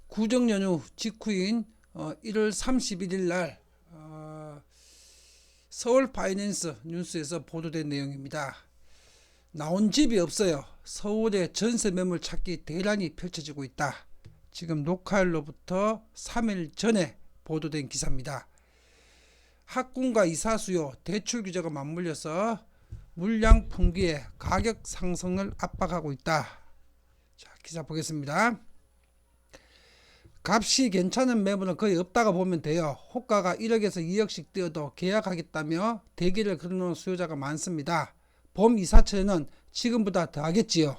구정연휴 직후인 1월 31일 날 서울 파이낸스 뉴스에서 보도된 내용입니다. 나온 집이 없어요. 서울의 전세 매물 찾기 대란이 펼쳐지고 있다. 지금 녹화일로부터 3일 전에 보도된 기사입니다. 학군과 이사 수요, 대출 규제가 맞물려서 물량 풍기에 가격 상승을 압박하고 있다. 자, 기사 보겠습니다. 값이 괜찮은 매물은 거의 없다고 보면 돼요. 호가가 1억에서 2억씩 뛰어도 계약하겠다며 대기를 걸어놓은 수요자가 많습니다. 봄 이사철에는 지금보다 더 하겠지요.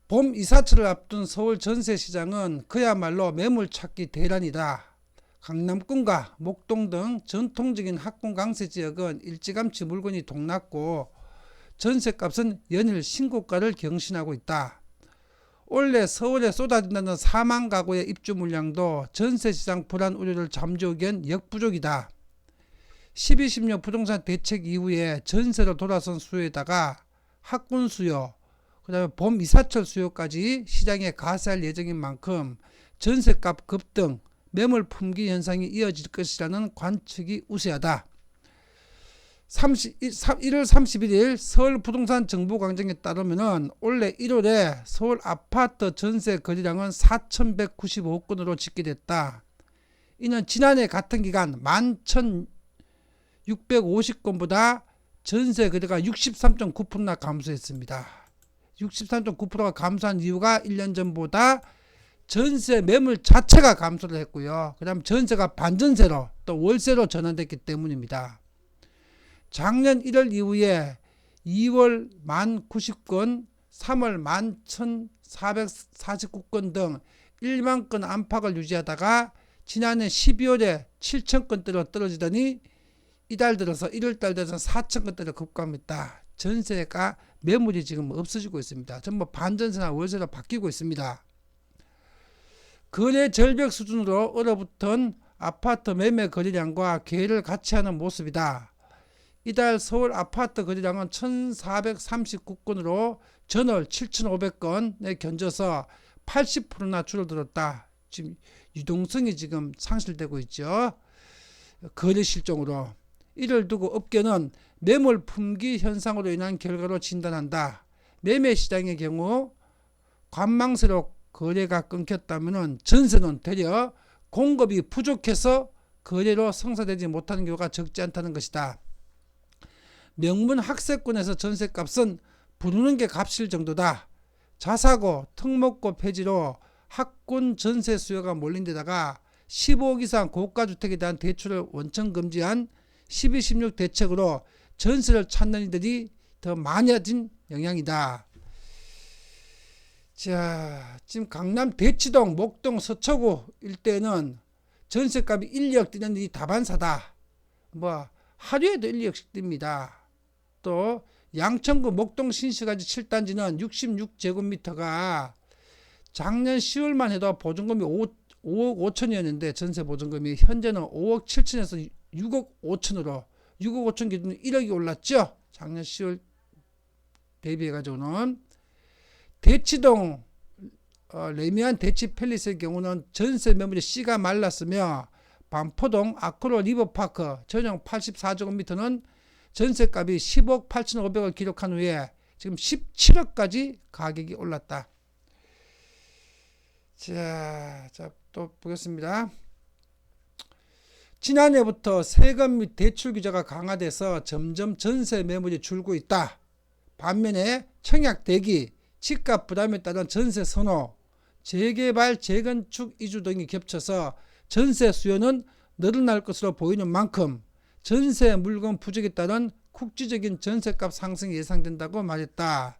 봄 이사철을 앞둔 서울 전세시장은 그야말로 매물 찾기 대란이다. 강남권과 목동 등 전통적인 학군 강세 지역은 일찌감치 물건이 동났고 전세값은 연일 신고가를 경신하고 있다. 올해 서울에 쏟아진다는 4만 가구의 입주 물량도 전세시장 불안 우려를 잠재우기 엔 역부족이다. 12.16 부동산 대책 이후에 전세로 돌아선 수요에다가 학군 수요, 그 다음에 봄 이사철 수요까지 시장에 가세할 예정인 만큼 전세값 급등, 매물 품귀 현상이 이어질 것이라는 관측이 우세하다. 1월 31일 서울 부동산 정보광장에 따르면 올해 1월에 서울 아파트 전세 거래량은 4,195건으로 집계됐다. 이는 지난해 같은 기간 11,650건보다 전세 거래가 63.9%나 감소했습니다. 63.9%가 감소한 이유가 1년 전보다 전세 매물 자체가 감소를 했고요. 그 다음 전세가 반전세로 또 월세로 전환됐기 때문입니다. 작년 1월 이후에 2월 1,090건, 3월 11,449건 등 1만 건 안팎을 유지하다가 지난해 12월에 7,000건대로 떨어지더니 이달 들어서 1월달 들어서 4,000건대로 급감했다. 전세가 매물이 지금 없어지고 있습니다. 전부 반전세나 월세로 바뀌고 있습니다. 거래 절벽 수준으로 얼어붙은 아파트 매매 거래량과 궤를 같이 하는 모습이다. 이달 서울 아파트 거래량은 1,439건으로 전월 7,500건에 견져서 80%나 줄어들었다. 지금 유동성이 지금 상실되고 있죠. 거래 실종으로. 이를 두고 업계는 매물 품귀 현상으로 인한 결과로 진단한다. 매매 시장의 경우 관망세로 거래가 끊겼다면 전세는 되려 공급이 부족해서 거래로 성사되지 못하는 경우가 적지 않다는 것이다. 명문 학세권에서 전세값은 부르는 게 값일 정도다. 자사고, 특목고 폐지로 학군 전세 수요가 몰린 데다가 15억 이상 고가주택에 대한 대출을 원천 금지한 12.16 대책으로 전세를 찾는 이들이 더 많아진 영향이다. 자, 지금 강남 대치동, 목동, 서초구 일대는 전세값이 1, 2억 뛰는 일이 다반사다. 하루에도 1, 2억씩 뜁니다. 또 양천구 목동 신시가지 7단지는 66제곱미터가 작년 10월만 해도 보증금이 5억 5천이었는데 전세 보증금이 현재는 5억 7천에서 6억 5천으로 6억 5천 기준 1억이 올랐죠. 작년 10월 대비해 가지고는 대치동 레미안 대치 팰리스의 경우는 전세 매물이 씨가 말랐으며 반포동 아크로 리버파크 전용 84제곱미터는 전세값이 10억 8,500을 기록한 후에 지금 17억까지 가격이 올랐다. 자, 또 보겠습니다. 지난해부터 세금 및 대출 규제가 강화돼서 점점 전세 매물이 줄고 있다. 반면에 청약 대기, 집값 부담에 따른 전세 선호, 재개발, 재건축 이주 등이 겹쳐서 전세 수요는 늘어날 것으로 보이는 만큼 전세 물건 부족에 따른 국지적인 전세값 상승이 예상된다고 말했다.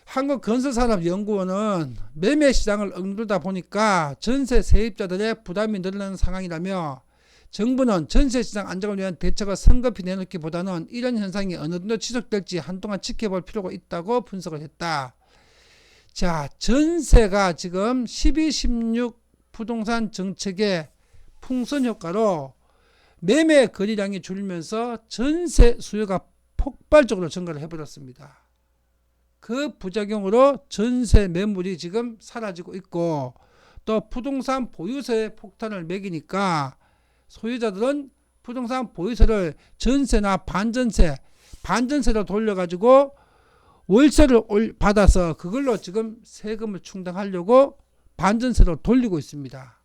한국건설산업연구원은 매매 시장을 억누르다 보니까 전세 세입자들의 부담이 늘어나는 상황이라며 정부는 전세 시장 안정을 위한 대책을 성급히 내놓기보다는 이런 현상이 어느 정도 지속될지 한동안 지켜볼 필요가 있다고 분석을 했다. 자, 전세가 지금 12.16 부동산 정책의 풍선 효과로 매매 거래량이 줄면서 전세 수요가 폭발적으로 증가를 해버렸습니다. 그 부작용으로 전세 매물이 지금 사라지고 있고, 또 부동산 보유세의 폭탄을 매기니까 소유자들은 부동산 보유세를 전세나 반전세로 돌려가지고 월세를 받아서 그걸로 지금 세금을 충당하려고 반전세로 돌리고 있습니다.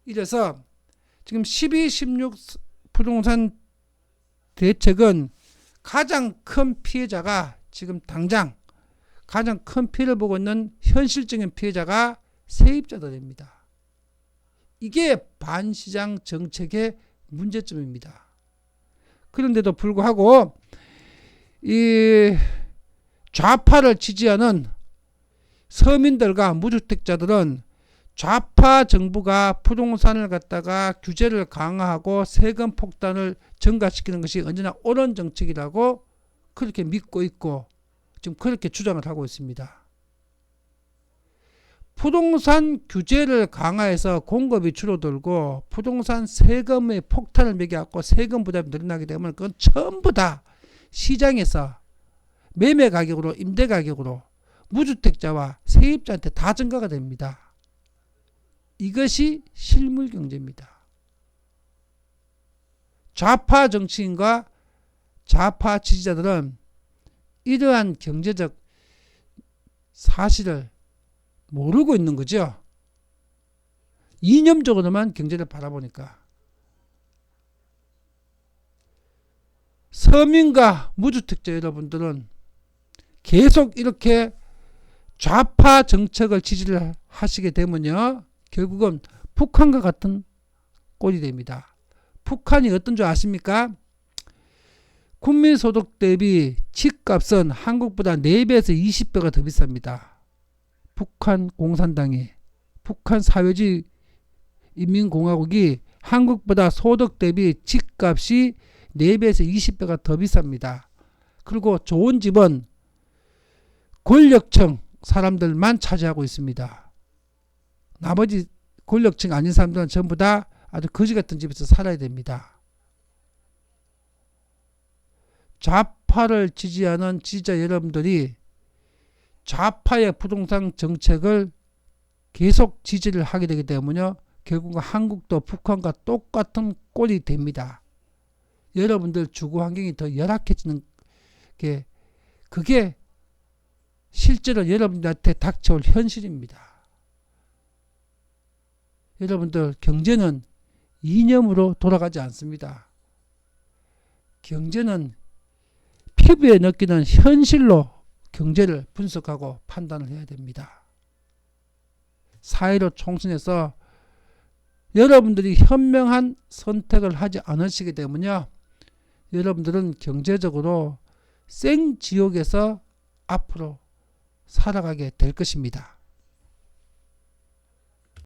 이래서 지금 12, 16 부동산 대책은 가장 큰 피해자가 지금 당장 가장 큰 피해를 보고 있는 현실적인 피해자가 세입자들입니다. 이게 반시장 정책의 문제점입니다. 그런데도 불구하고 이 좌파를 지지하는 서민들과 무주택자들은 좌파 정부가 부동산을 갖다가 규제를 강화하고 세금 폭탄을 증가시키는 것이 언제나 옳은 정책이라고 그렇게 믿고 있고 지금 그렇게 주장을 하고 있습니다. 부동산 규제를 강화해서 공급이 줄어들고 부동산 세금의 폭탄을 매겨갖고 세금 부담이 늘어나게 되면 그건 전부 다 시장에서 매매 가격으로 임대 가격으로 무주택자와 세입자한테 다 증가가 됩니다. 이것이 실물 경제입니다. 좌파 정치인과 좌파 지지자들은 이러한 경제적 사실을 모르고 있는 거죠. 이념적으로만 경제를 바라보니까. 서민과 무주택자 여러분들은 계속 이렇게 좌파 정책을 지지를 하시게 되면요, 결국은 북한과 같은 꼴이 됩니다. 북한이 어떤 줄 아십니까? 국민소득 대비 집값은 한국보다 4배에서 20배가 더 비쌉니다. 북한 공산당이, 북한 사회주의 인민공화국이 한국보다 소득 대비 집값이 4배에서 20배가 더 비쌉니다. 그리고 좋은 집은 권력층 사람들만 차지하고 있습니다. 나머지 권력층 아닌 사람들은 전부 다 아주 거지 같은 집에서 살아야 됩니다. 좌파를 지지하는 지지자 여러분들이 좌파의 부동산 정책을 계속 지지를 하게 되기 때문에 결국 한국도 북한과 똑같은 꼴이 됩니다. 여러분들 주거 환경이 더 열악해지는 게 그게 실제로 여러분들한테 닥쳐올 현실입니다. 여러분들 경제는 이념으로 돌아가지 않습니다. 경제는 피부에 느끼는 현실로 경제를 분석하고 판단을 해야 됩니다. 4.15 총선에서 여러분들이 현명한 선택을 하지 않으시기 때문에 여러분들은 경제적으로 생지옥에서 앞으로 살아가게 될 것입니다.